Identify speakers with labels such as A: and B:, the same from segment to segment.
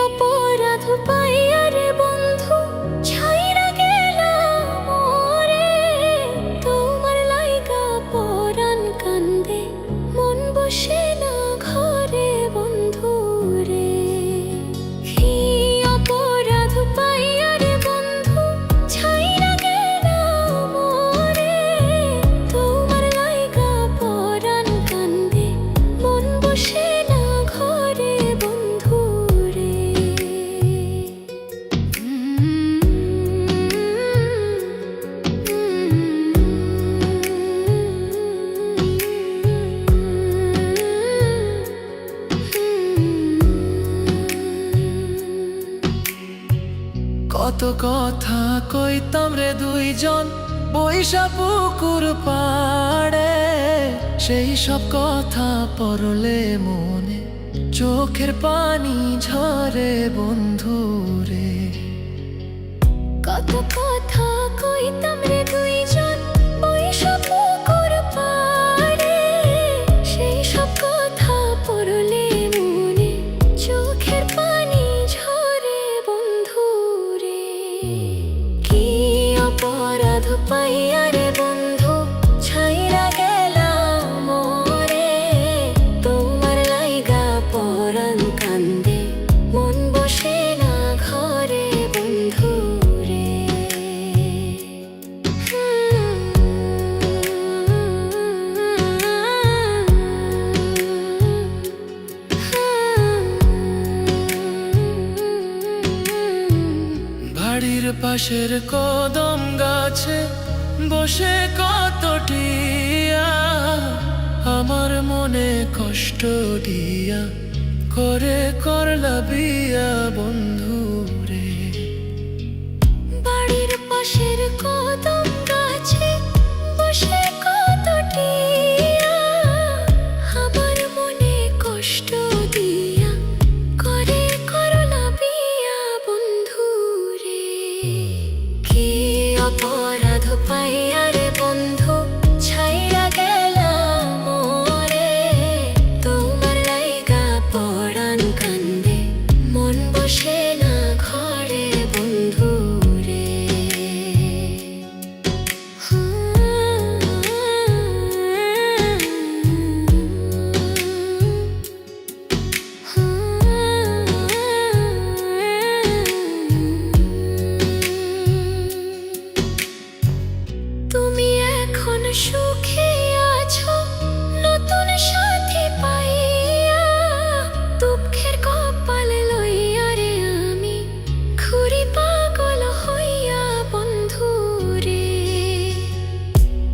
A: অপরাধ পাইয়া রে বন্ধু ছাইরা গেলাম মোরে, তোমার লাইগা পরাণ কান্দে মন বসে না ঘরে বন্ধু রে। অপরাধ পাইয়া রে বন্ধু ছাইরা গেলাম মোরে, তোমার লাইগা পরাণ কান্দে মন বসে না ঘরে বন্ধু রে।
B: কত কথা কইতাম রে দুইজন বৈশা পুকুর পাড়ে, সেই সব কথা পড়লে মনে চোখের পানি ঝরে বন্ধু রে।
A: কত কথা কইতাম রে দুইজন বৈশা পুকুর পাড়ে, সেই সব কথা পড়লে মনে চোখের পানি ঝরে বন্ধু রে। কি অপরাধ পাইয়া রে বন্ধু ছাইরা গেলাম মোরে, তোমার লাইগা পরাণ কান্দে মন বসে না ঘরে বন্ধু রে।
B: বাড়ির পাশের কদম গাছে বসে কত টিয়া, আমার মনে কষ্ট দিয়া করে করলা বিয়া বন্ধু রে।
A: বাড়ির পাশের কদম গাছে বসে কত টিয়া, আমার মনে কষ্ট দিয়া করে করলা বিয়া বন্ধু রে। কি অপরাধ পাইয়া রে বন্ধু ছাইরা গেলাম মোরে, তোমার লাইগা পরাণ কান্দে মন বসে না ঘরে বন্ধু রে। তুমি এখন সুখে আছো নতুন সাথী পাইয়া, দুঃখের কপাল লইয়া রে আমি ঘুরি পাগল হইয়া বন্ধু রে।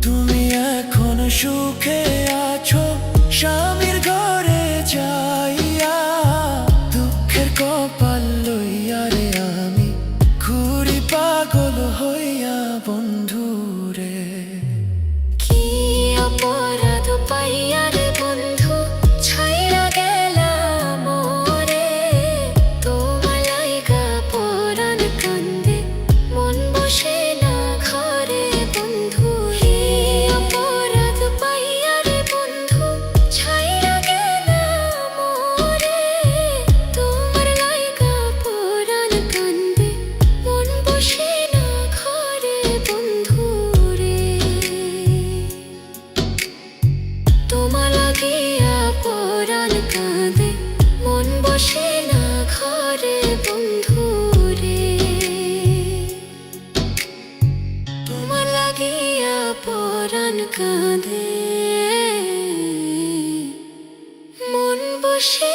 B: তুমি এখন সুখে আছো স্বামীর ঘরে যাইয়া, দুঃখের কপাল লইয়া রে আমি ঘুরি পাগল হইয়া বন্ধু রে।
A: কি অপরাধ পাইয়া রে বন্ধু ছাইরা গেলাম মোরে, তোমার লাইগা পরাণ কান্দে মন বসে না ঘরে বন্ধু রে। অপরাধ পাইয়া রে বন্ধু ছাইরা গেলাম মোরে, তোমার লাইগা পরাণ কান্দে মন বসে না ঘরে বন্ধু রে। তোমার লাগিয়া পরাণ কাঁদে মন বসে না ঘরে বন্ধু রে। তোমার লাগিয়া পরাণ কাঁদে মন বসে